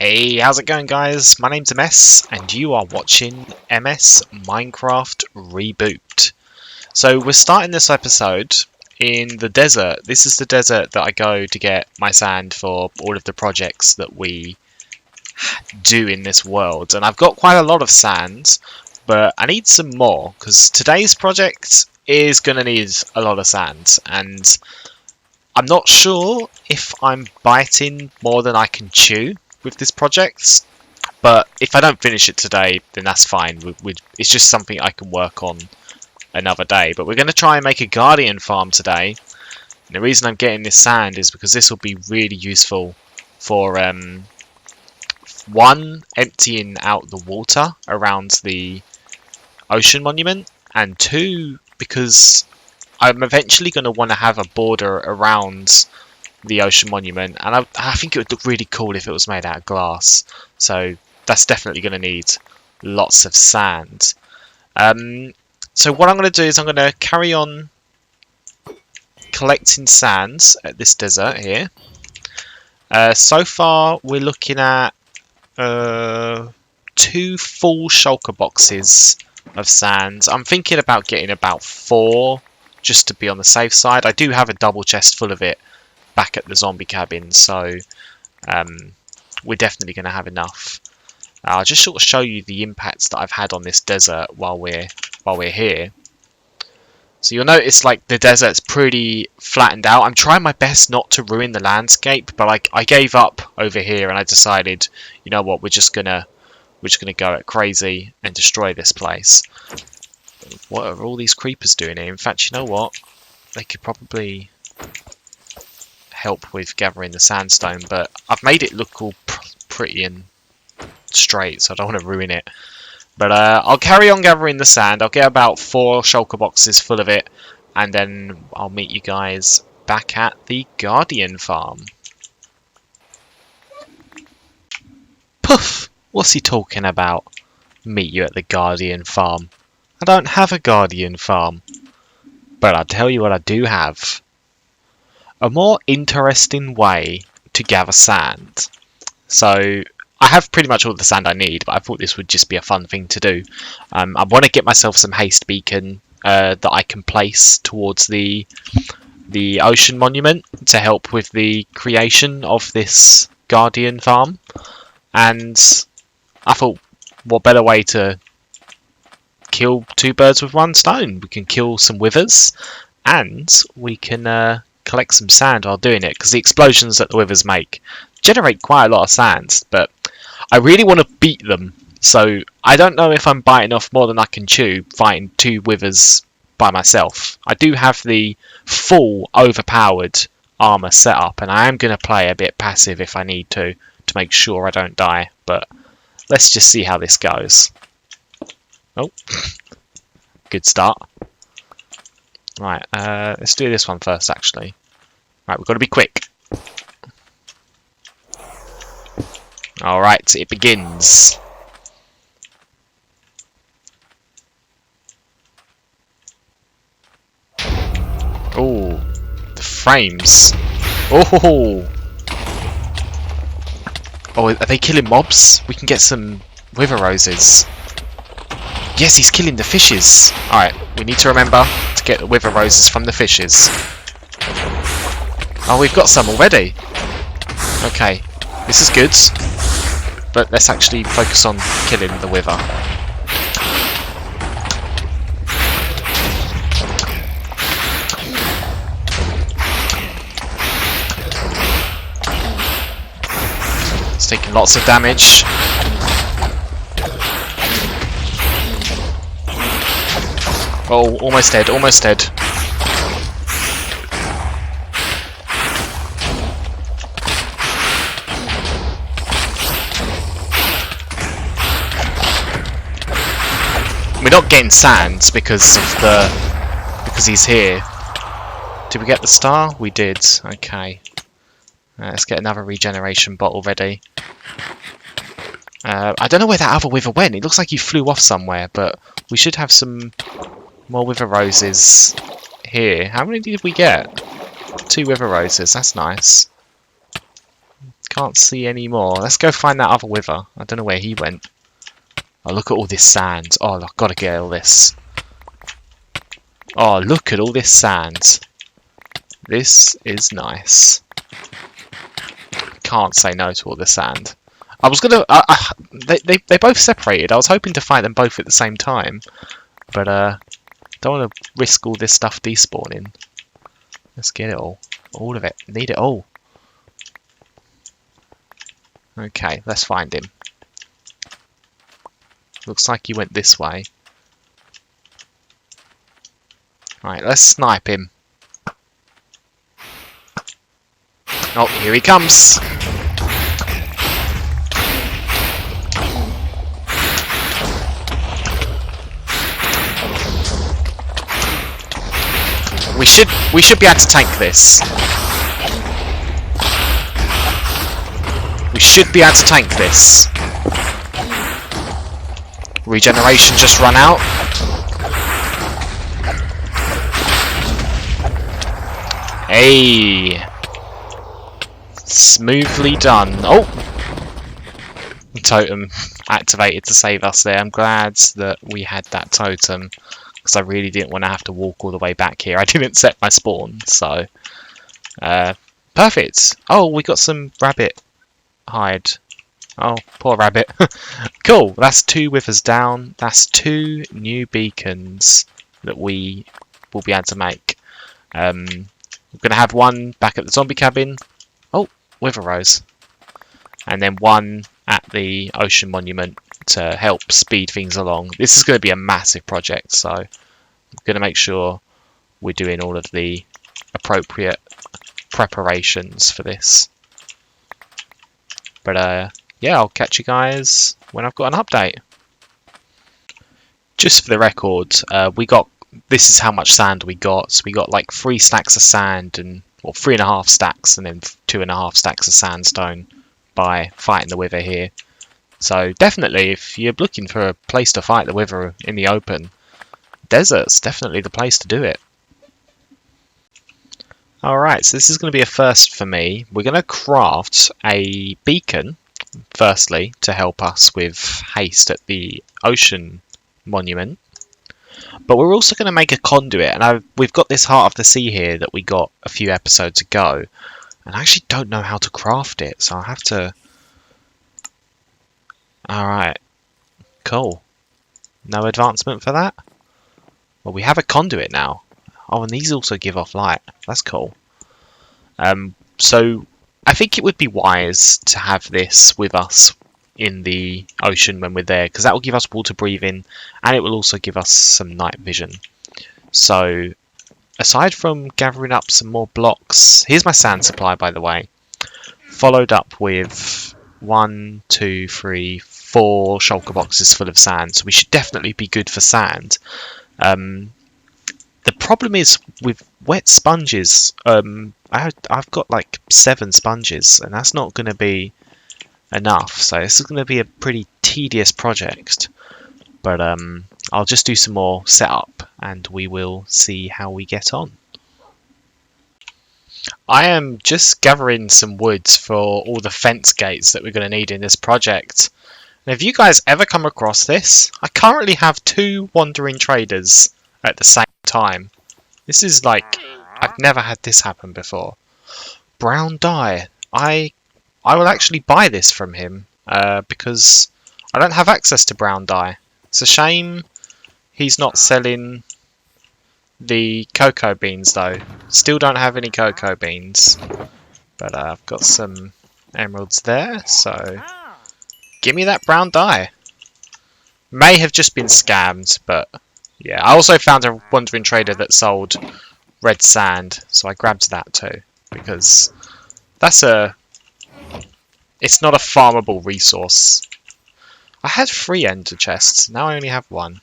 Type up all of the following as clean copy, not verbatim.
Hey, how's it going, guys? My name's MS and you are watching MS Minecraft Reboot. So we're starting this episode in the desert. This is the desert that I go to get my sand for all of the projects that we do in this world. And I've got quite a lot of sand, but I need some more because today's project is going to need a lot of sand. And I'm not sure if I'm biting more than I can chew with this project, but if I don't finish it today, then that's fine. It's just something I can work on another day. But we're going to try and make a guardian farm today. And the reason I'm getting this sand is because this will be really useful for one, emptying out the water around the ocean monument, and two, because I'm eventually going to want to have a border around the ocean monument, and I think it would look really cool if it was made out of glass. So that's definitely going to need lots of sand. So what I'm going to do is I'm going to carry on collecting sands at this desert here. So far we're looking at 2 full shulker boxes of sand. I'm thinking about getting about 4 just to be on the safe side. I do have a double chest full of it back at the zombie cabin, so we're definitely going to have enough. I'll just sort of show you the impacts that I've had on this desert while we're here. So you'll notice like the desert's pretty flattened out. I'm trying my best not to ruin the landscape, but I gave up over here and I decided, you know what, we're just gonna go it crazy and destroy this place. What are all these creepers doing here? In fact, you know what, they could probably help with gathering the sandstone, but I've made it look all pretty and straight, so I don't want to ruin it. But I'll carry on gathering the sand. I'll get about 4 shulker boxes full of it, and then I'll meet you guys back at the guardian farm. Poof! What's he talking about? Meet you at the guardian farm. I don't have a guardian farm, but I'll tell you what I do have. A more interesting way to gather sand. So I have pretty much all the sand I need, but I thought this would just be a fun thing to do. I want to get myself some haste beacon that I can place towards the ocean monument to help with the creation of this guardian farm. And I thought, what better way to kill 2 birds with 1 stone? We can kill some withers, and we can collect some sand while doing it, because the explosions that the withers make generate quite a lot of sand, but I really want to beat them, so I don't know if I'm biting off more than I can chew fighting 2 withers by myself. I do have the full overpowered armor set up, and I am going to play a bit passive if I need to make sure I don't die, but let's just see how this goes. Oh, good start. Right, let's do this one first, actually. Right, we've got to be quick. Alright, it begins. Oh, the frames. Oh, are they killing mobs? We can get some wither roses. Yes, he's killing the fishes. Alright, we need to remember to get the wither roses from the fishes. Oh, we've got some already. Okay, this is good. But let's actually focus on killing the wither. It's taking lots of damage. Oh, almost dead, almost dead. We're not getting sand because he's here. Did we get the star? We did. Okay. Let's get another regeneration bottle ready. I don't know where that other wither went. It looks like he flew off somewhere, but we should have some more wither roses here. How many did we get? 2 wither roses. That's nice. Can't see any more. Let's go find that other wither. I don't know where he went. Oh, look at all this sand. Oh, I've got to get all this. Oh, look at all this sand. This is nice. Can't say no to all the sand. I was gonna. They both separated. I was hoping to fight them both at the same time, but don't want to risk all this stuff despawning. Let's get it all of it. Need it all. Okay, let's find him. Looks like he went this way. Right, let's snipe him. Oh, here he comes. We should be able to tank this. We should be able to tank this. Regeneration just run out. Hey. Smoothly done. Oh! Totem activated to save us there. I'm glad that we had that totem, because I really didn't want to have to walk all the way back here. I didn't set my spawn, so... perfect! Oh, we got some rabbit hide. Oh, poor rabbit. Cool, that's 2 withers down. That's 2 new beacons that we will be able to make. We're going to have one back at the zombie cabin. Oh, wither rose. And then one at the ocean monument to help speed things along. This is going to be a massive project, so I'm going to make sure we're doing all of the appropriate preparations for this. But yeah, I'll catch you guys when I've got an update. Just for the record, this is how much sand we got. So we got like 3 stacks of sand, and 3.5 stacks, and then 2.5 stacks of sandstone by fighting the wither here. So definitely, if you're looking for a place to fight the wither in the open, desert's definitely the place to do it. Alright, so this is going to be a first for me. We're going to craft a beacon, firstly, to help us with haste at the ocean monument. But we're also going to make a conduit, and we've got this Heart of the Sea here that we got a few episodes ago. And I actually don't know how to craft it, so I'll have to... Alright, cool. No advancement for that? Well, we have a conduit now. Oh, and these also give off light. That's cool. So, I think it would be wise to have this with us in the ocean when we're there, because that will give us water breathing, and it will also give us some night vision. So, aside from gathering up some more blocks, here's my sand supply, by the way, followed up with 1, 2, 3, 4 shulker boxes full of sand, so we should definitely be good for sand. The problem is with wet sponges, I've got like 7 sponges, and that's not going to be enough, so this is going to be a pretty tedious project. But I'll just do some more setup, and we will see how we get on. I am just gathering some woods for all the fence gates that we're going to need in this project. And have you guys ever come across this? I currently have 2 wandering traders at the same time. This is like, I've never had this happen before. Brown dye. I will actually buy this from him because I don't have access to brown dye. It's a shame he's not selling the cocoa beans though. Still don't have any cocoa beans. But I've got some emeralds there, so give me that brown dye. May have just been scammed, but yeah. I also found a wandering trader that sold red sand, so I grabbed that too, because that's it's not a farmable resource. I had 3 ender chests, now I only have 1.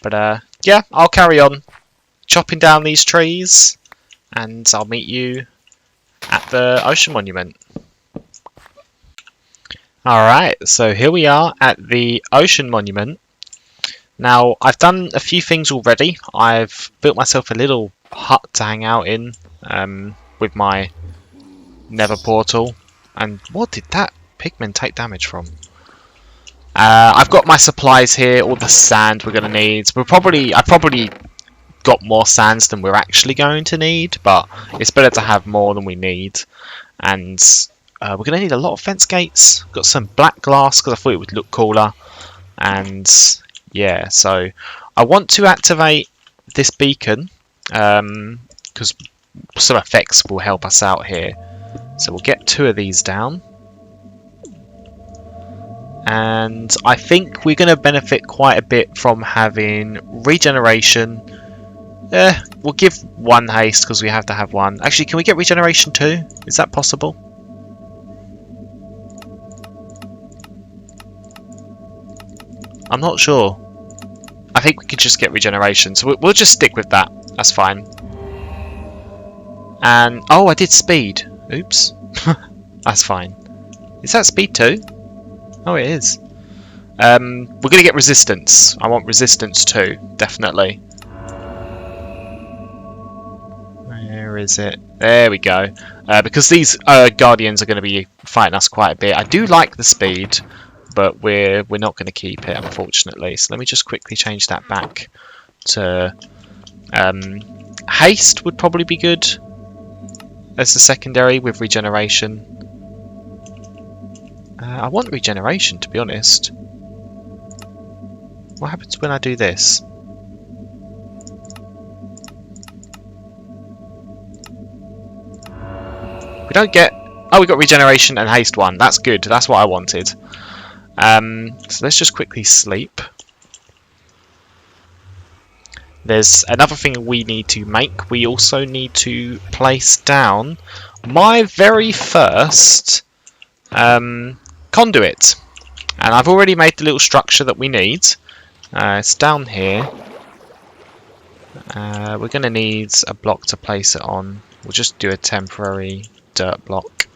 But yeah, I'll carry on chopping down these trees, and I'll meet you at the ocean monument. Alright, so here we are at the ocean monument. Now, I've done a few things already. I've built myself a little hut to hang out in with my nether portal. And what did that pigman take damage from? I've got my supplies here, all the sand we're going to need. I probably got more sands than we're actually going to need, but it's better to have more than we need. And we're going to need a lot of fence gates. Got some black glass because I thought it would look cooler. And yeah, so I want to activate this beacon because some effects will help us out here. So we'll get 2 of these down. And I think we're going to benefit quite a bit from having regeneration. We'll give 1 haste because we have to have 1. Actually, can we get regeneration 2? Is that possible? I'm not sure. I think we could just get regeneration, so we'll just stick with that. That's fine. And oh, I did speed. Oops. That's fine. Is that speed 2? Oh, it is. We're going to get resistance. I want resistance 2, definitely. Where is it? There we go. Because these guardians are going to be fighting us quite a bit. I do like the speed, but we're not going to keep it, unfortunately. So let me just quickly change that back to haste would probably be good as the secondary with regeneration. I want regeneration, to be honest. What happens when I do this? We don't get... Oh, we got regeneration and haste 1. That's good. That's what I wanted. So let's just quickly sleep. There's another thing we need to make. We also need to place down my very first conduit. And I've already made the little structure that we need. It's down here. We're going to need a block to place it on. We'll just do a temporary dirt block.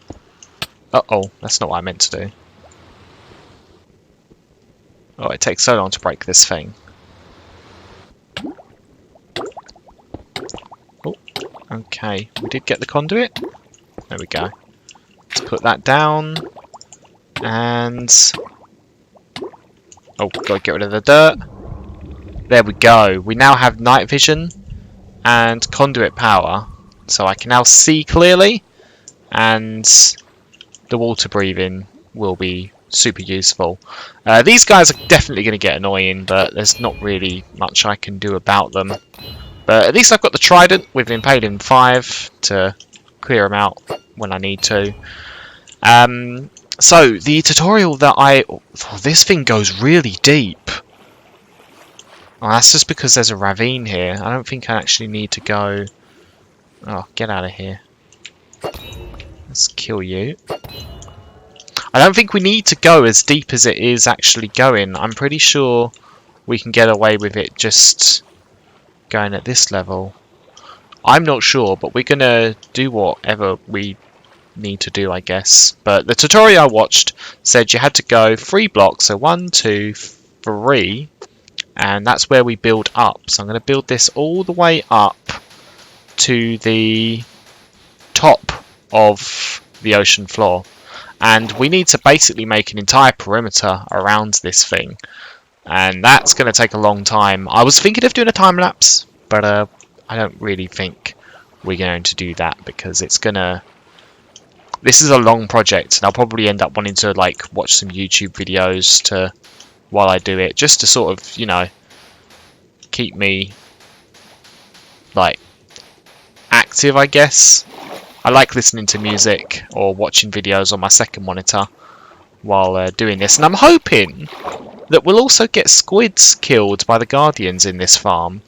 Uh-oh, that's not what I meant to do. Oh, it takes so long to break this thing. Oh, okay. We did get the conduit. There we go. Let's put that down. And... oh, gotta get rid of the dirt. There we go. We now have night vision and conduit power. So I can now see clearly. And the water breathing will be super useful. These guys are definitely going to get annoying, but there's not really much I can do about them. But at least I've got the trident with Impaling 5 to clear them out when I need to. So the tutorial that oh, this thing goes really deep. Oh, that's just because there's a ravine here. I don't think I actually need to go... oh, get out of here. Let's kill you. I don't think we need to go as deep as it is actually going. I'm pretty sure we can get away with it just going at this level. I'm not sure, but we're going to do whatever we need to do, I guess. But the tutorial I watched said you had to go 3 blocks. So 1, 2, 3. And that's where we build up. So I'm going to build this all the way up to the top of the ocean floor. And we need to basically make an entire perimeter around this thing. And that's going to take a long time. I was thinking of doing a time lapse, but I don't really think we're going to do that because it's going to... this is a long project, and I'll probably end up wanting to like watch some YouTube videos to while I do it, just to sort of, you know, keep me like active, I guess. I like listening to music or watching videos on my second monitor while doing this, and I'm hoping that we'll also get squids killed by the guardians in this farm,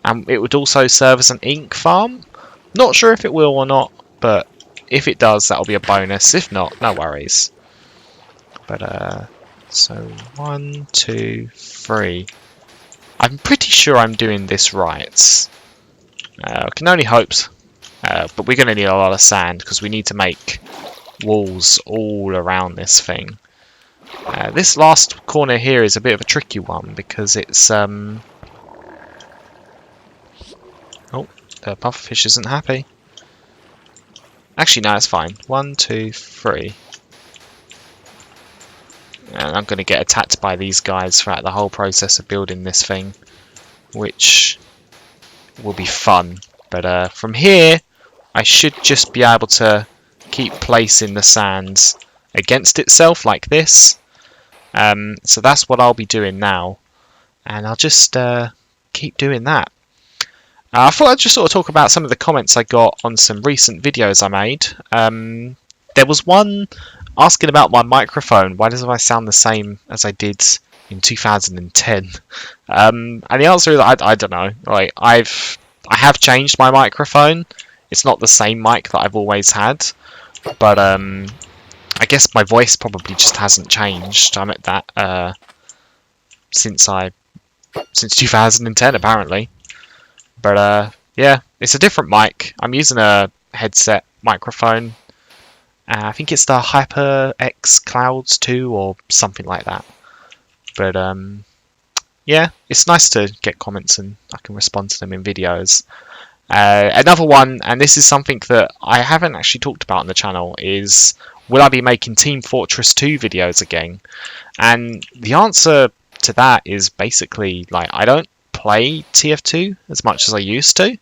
and it would also serve as an ink farm. Not sure if it will or not, but if it does, that'll be a bonus. If not, no worries. But so 1, 2, 3. I'm pretty sure I'm doing this right. I can only hope. But we're going to need a lot of sand because we need to make walls all around this thing. This last corner here is a bit of a tricky one because it's... oh, the pufferfish isn't happy. Actually, no, it's fine. 1, 2, 3. And I'm going to get attacked by these guys throughout the whole process of building this thing, which will be fun. But from here, I should just be able to keep placing the sands against itself like this. So that's what I'll be doing now. And I'll just keep doing that. I thought I'd just sort of talk about some of the comments I got on some recent videos I made. There was one asking about my microphone. Why does I sound the same as I did in 2010? And the answer is I don't know. Like I have changed my microphone. It's not the same mic that I've always had, but I guess my voice probably just hasn't changed. I'm at that since 2010 apparently. But yeah, it's a different mic. I'm using a headset microphone. I think it's the HyperX Clouds 2 or something like that. But yeah, it's nice to get comments and I can respond to them in videos. Another one, and this is something that I haven't actually talked about on the channel, is will I be making Team Fortress 2 videos again? And the answer to that is basically, like, I don't play TF2 as much as I used to.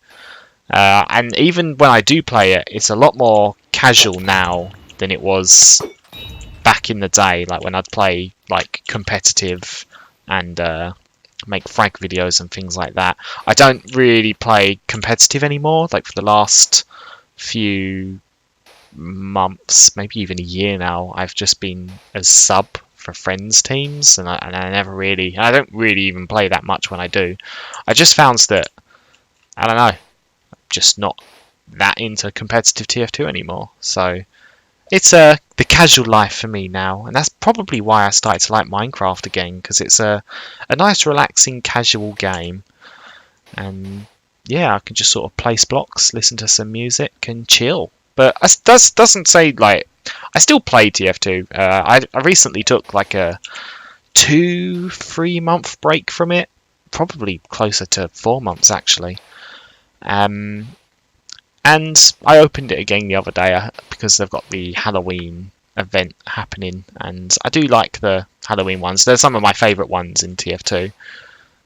And even when I do play it, it's a lot more casual now than it was back in the day, like when I'd play like competitive and make frag videos and things like that. I don't really play competitive anymore. Like for the last few months, maybe even a year now, I've just been a sub for friends teams, and I don't really even play that much when I do. I just found that, I don't know, I'm just not that into competitive TF2 anymore. So it's the casual life for me now, and that's probably why I started to like Minecraft again, because it's a nice relaxing casual game. And yeah, I can just sort of place blocks, listen to some music and chill. But that doesn't say, like, I still play TF2. I recently took like a 2-3 month break from it, probably closer to 4 months actually. And I opened it again the other day because they've got the Halloween event happening, and I do like the Halloween ones. They're some of my favourite ones in TF2,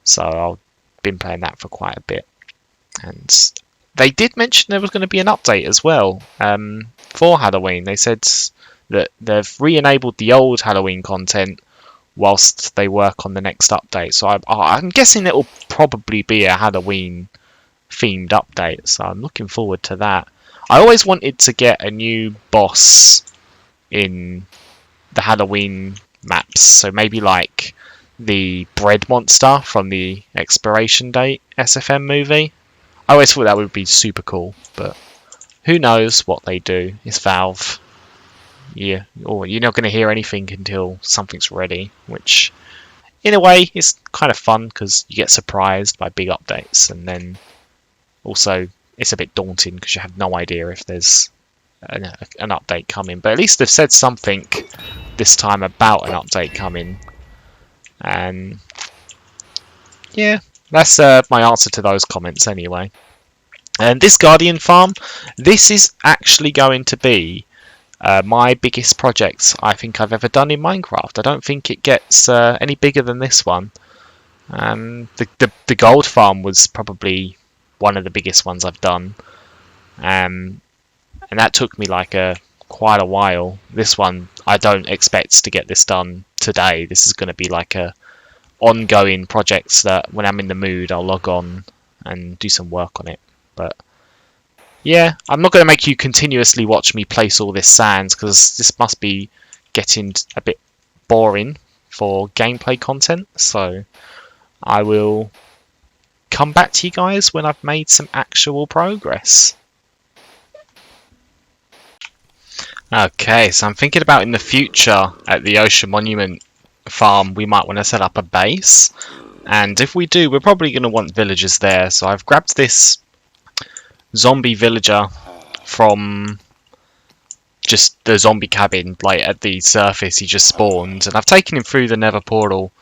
so I've been playing that for quite a bit. And they did mention there was going to be an update as well for Halloween. They said that they've re-enabled the old Halloween content whilst they work on the next update. So I'm guessing it will probably be a Halloween themed update. So I'm looking forward to that. I always wanted to get a new boss in the Halloween maps. So maybe like the bread monster from the Expiration Date SFM movie. I always thought that would be super cool, but who knows what they do. It's Valve. Yeah, or you're not going to hear anything until something's ready, which in a way is kind of fun because you get surprised by big updates, and then also it's a bit daunting because you have no idea if there's an update coming. But at least they've said something this time about an update coming, and yeah. That's my answer to those comments anyway. And this Guardian farm, this is actually going to be my biggest project I think I've ever done in Minecraft. I don't think it gets any bigger than this one. The gold farm was probably one of the biggest ones I've done. And that took me like quite a while. This one, I don't expect to get this done today. This is going to be like a ongoing projects that when I'm in the mood I'll log on and do some work on it. But yeah, I'm not going to make you continuously watch me place all this sands because this must be getting a bit boring for gameplay content. So I will come back to you guys when I've made some actual progress. Okay, so I'm thinking about in the future at the Ocean Monument farm we might want to set up a base, and if we do, we're probably going to want villagers there. So I've grabbed this zombie villager from just the zombie cabin, like at the surface he just spawned, and I've taken him through the Nether portal,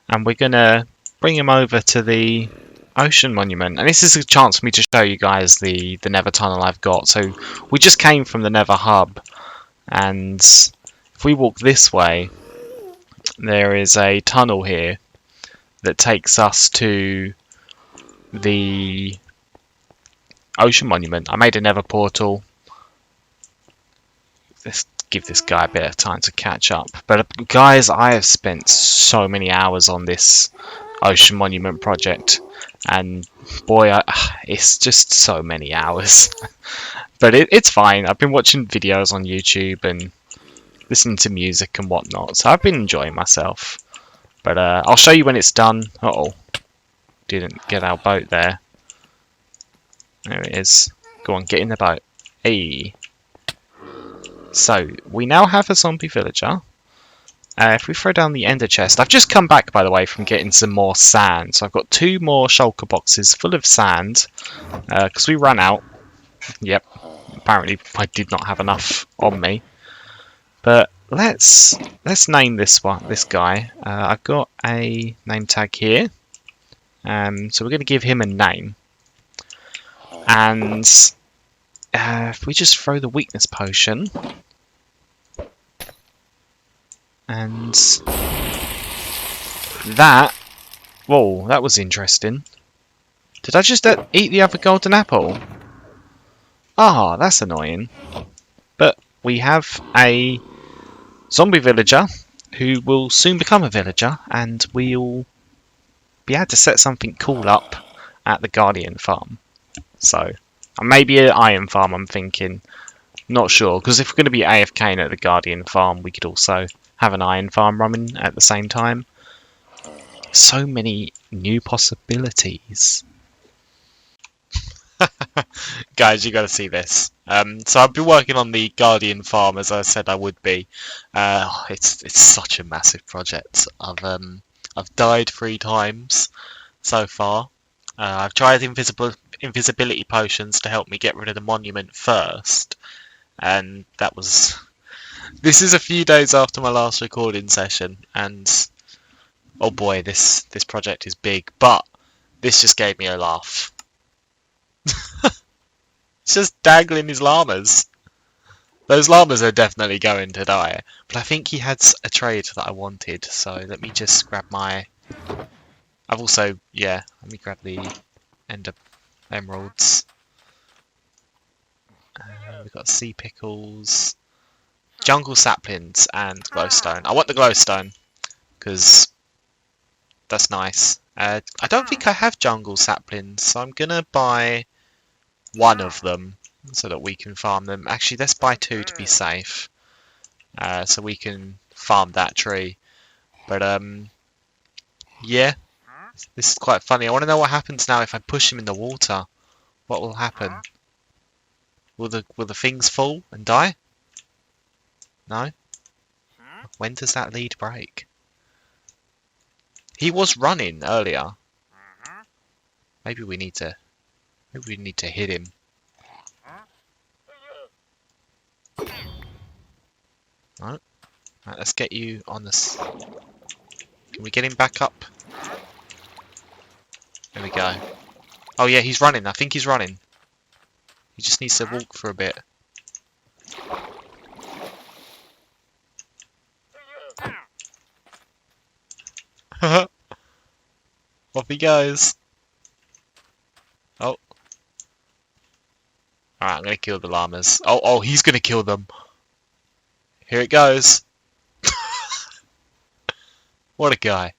and we're going to bring him over to the Ocean Monument. And this is a chance for me to show you guys the Nether tunnel I've got. So we just came from the Nether hub, and if we walk this way, there is a tunnel here that takes us to the ocean monument. I made a nether portal. Let's give this guy a bit of time to catch up. But guys, I have spent so many hours on this ocean monument project, and boy, it's just so many hours. But it's fine. I've been watching videos on YouTube and listening to music and whatnot, so I've been enjoying myself. But I'll show you when it's done. Uh-oh. Didn't get our boat there. There it is. Go on, get in the boat. Hey. So, we now have a zombie villager. If we throw down the ender chest... I've just come back, by the way, from getting some more sand. So I've got 2 more shulker boxes full of sand. Because we ran out. Yep. Apparently, I did not have enough on me. But let's name this guy. I've got a name tag here. So we're going to give him a name. And if we just throw the weakness potion, and that, whoa, that was interesting. Did I just eat the other golden apple? Ah, that's annoying. But we have a zombie villager who will soon become a villager, and we'll be able to set something cool up at the Guardian farm. So, maybe an iron farm, I'm thinking. Not sure, because if we're going to be AFKing at the Guardian farm, we could also have an iron farm running at the same time. So many new possibilities. Guys, you got to see this. So I've been working on the Guardian farm, as I said I would be. It's such a massive project. I've died 3 times so far. I've tried invisibility potions to help me get rid of the monument first, and that was... This is a few days after my last recording session, and oh boy, this project is big, but this just gave me a laugh. It's just dangling his llamas. Those llamas are definitely going to die, but I think he had a trade that I wanted, so let me just grab my... I've also, yeah, let me grab the ender emeralds. We've got sea pickles, jungle saplings, and glowstone. I want the glowstone because that's nice. I don't think I have jungle saplings, so I'm gonna buy 1 of them so that we can farm them. Actually, let's buy 2 to be safe, so we can farm that tree. But yeah. This is quite funny. I want to know what happens now if I push him in the water. What will happen? Will the things fall and die? No? When does that lead break? He was running earlier. Maybe we need to hit him. No? Right, let's get you on this. Can we get him back up? There we go. Oh yeah, he's running. I think he's running. He just needs to walk for a bit. Off he goes. Oh. Alright, I'm going to kill the llamas. Oh, he's going to kill them. Here it goes. What a guy.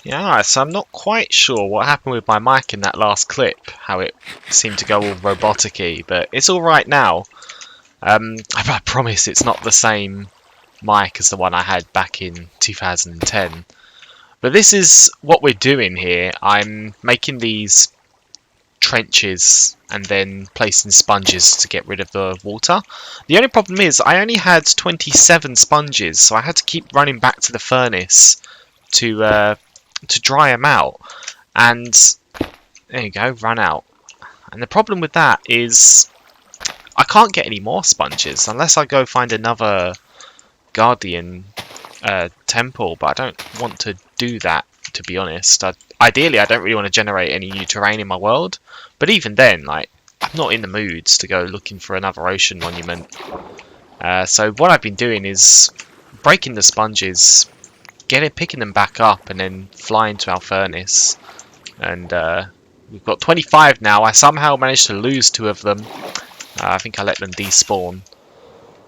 Yeah, alright, so I'm not quite sure what happened with my mic in that last clip, how it seemed to go all robotic-y, but it's alright now. I promise it's not the same mic as the one I had back in 2010. But this is what we're doing here. I'm making these trenches and then placing sponges to get rid of the water. The only problem is I only had 27 sponges, so I had to keep running back to the furnace to dry them out, and there you go, run out. And the problem with that is I can't get any more sponges unless I go find another Guardian temple, but I don't want to do that, to be honest. Ideally, I don't really want to generate any new terrain in my world, but even then, like, I'm not in the moods to go looking for another ocean monument. So what I've been doing is breaking the sponges, picking them back up, and then flying to our furnace. And we've got 25 now. I somehow managed to lose 2 of them. I think I let them despawn.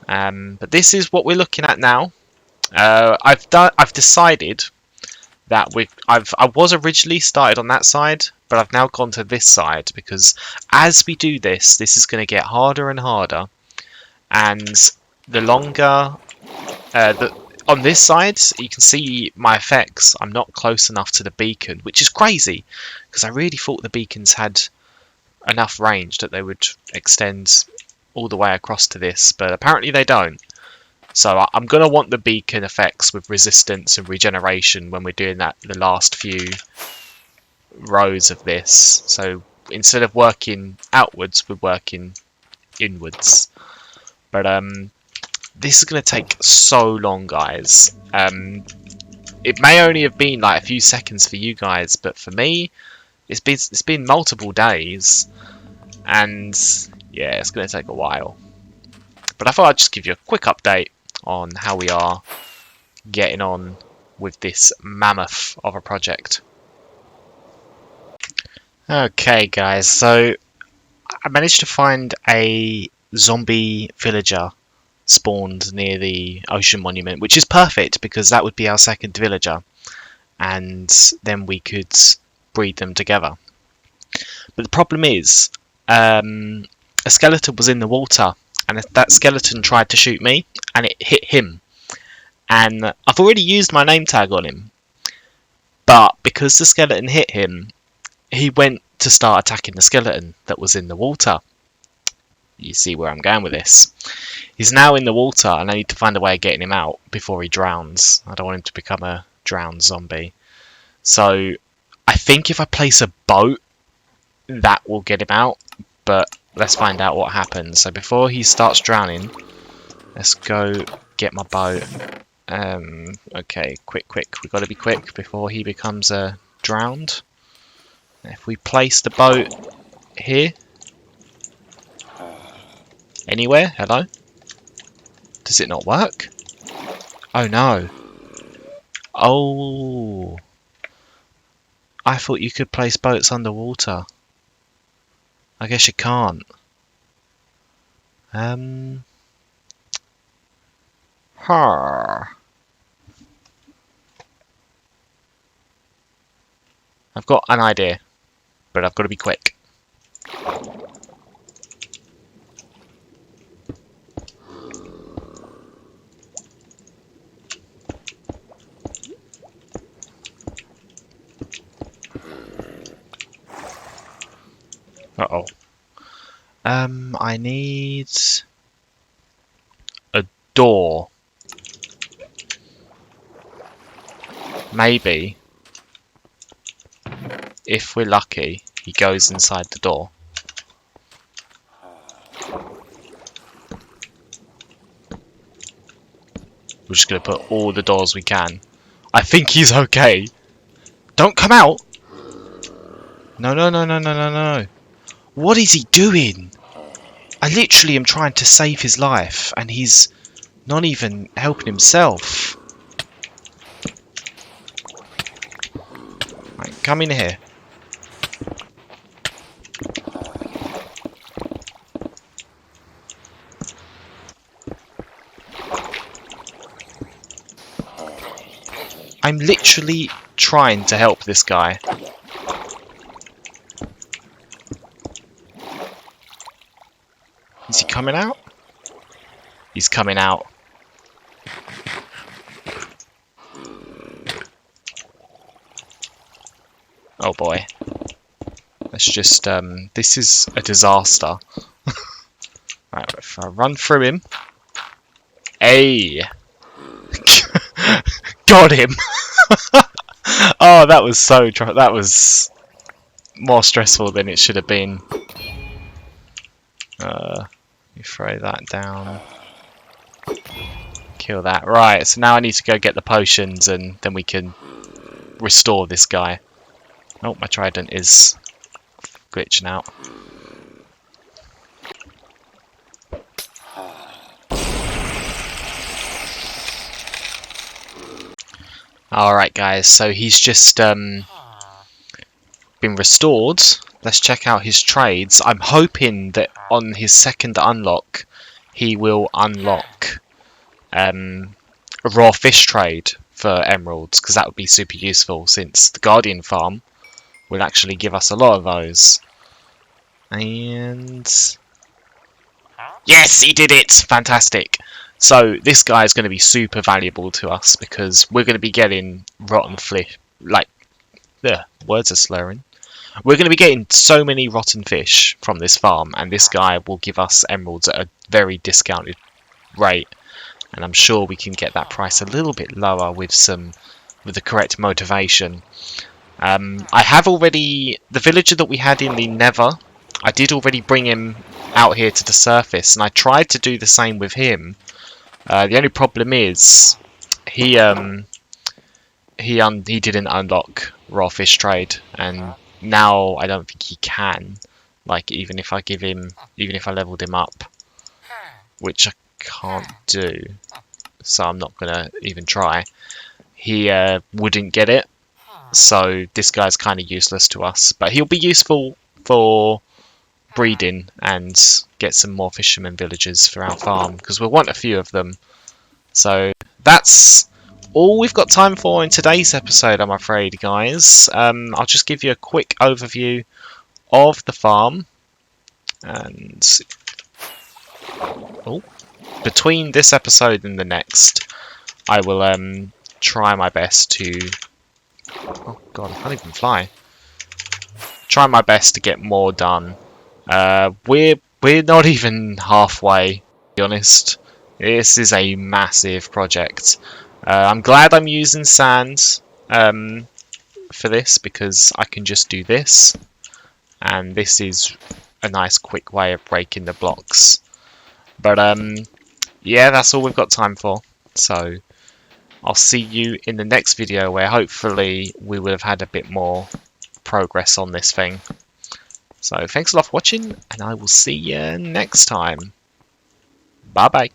But this is what we're looking at now. I've decided that I was originally started on that side, but I've now gone to this side because as we do this is going to get harder and harder. And the longer on this side, you can see my effects. I'm not close enough to the beacon, which is crazy because I really thought the beacons had enough range that they would extend all the way across to this, but apparently they don't. So I'm going to want the beacon effects with resistance and regeneration when we're doing the last few rows of this. So instead of working outwards, we're working inwards. But this is going to take so long, guys. It may only have been like a few seconds for you guys, but for me, it's been multiple days, and yeah, it's going to take a while. But I thought I'd just give you a quick update on how we are getting on with this mammoth of a project. Okay, guys, so I managed to find a zombie villager spawned near the ocean monument, which is perfect because that would be our second villager, and then we could breed them together. But the problem is, a skeleton was in the water, and that skeleton tried to shoot me, and it hit him. And I've already used my name tag on him, but because the skeleton hit him, he went to start attacking the skeleton that was in the water. You see where I'm going with this. He's now in the water, and I need to find a way of getting him out before he drowns. I don't want him to become a drowned zombie. So I think if I place a boat, that will get him out, but let's find out what happens. So before he starts drowning, let's go get my boat. Okay, quick. We've got to be quick before he becomes drowned. If we place the boat here, anywhere, hello? Does it not work? Oh no. Oh. I thought you could place boats underwater. I guess you can't. I've got an idea, but I've got to be quick. Uh-oh. I need a door. Maybe, if we're lucky, he goes inside the door. We're just going to put all the doors we can. I think he's okay. Don't come out! No. What is he doing? I literally am trying to save his life, and he's not even helping himself. Right, come in here. I'm literally trying to help this guy. Is he coming out? He's coming out. Oh boy. Let's just, this is a disaster. Right, if I run through him. Hey! Got him! Oh, that was that was more stressful than it should have been. You throw that down. Kill that. Right, so now I need to go get the potions and then we can restore this guy. Oh, my trident is glitching out. Alright guys, so he's just been restored. Let's check out his trades. I'm hoping that on his second unlock he will unlock a raw fish trade for emeralds, because that would be super useful since the Guardian farm will actually give us a lot of those. And yes, he did it! Fantastic. So this guy is going to be super valuable to us because we're going to be getting rotten fish. Like, the words are slurring. We're going to be getting so many rotten fish from this farm, and this guy will give us emeralds at a very discounted rate. And I'm sure we can get that price a little bit lower with the correct motivation. I have already, the villager that we had in the Nether, I did already bring him out here to the surface, and I tried to do the same with him. The only problem is he didn't unlock raw fish trade, and now I don't think he can. Like, even if I leveled him up, which I can't do, so I'm not gonna even try. He wouldn't get it, so this guy's kind of useless to us, but he'll be useful for breeding and get some more fisherman villagers for our farm, because we'll want a few of them. So that's all we've got time for in today's episode, I'm afraid, guys. I'll just give you a quick overview of the farm, and between this episode and the next, I will try my best to... Oh god, I can't even fly. Try my best to get more done. We're not even halfway, to be honest. This is a massive project. I'm glad I'm using sand for this, because I can just do this, and this is a nice quick way of breaking the blocks. But yeah, that's all we've got time for. So I'll see you in the next video, where hopefully we will have had a bit more progress on this thing. So thanks a lot for watching, and I will see you next time. Bye bye.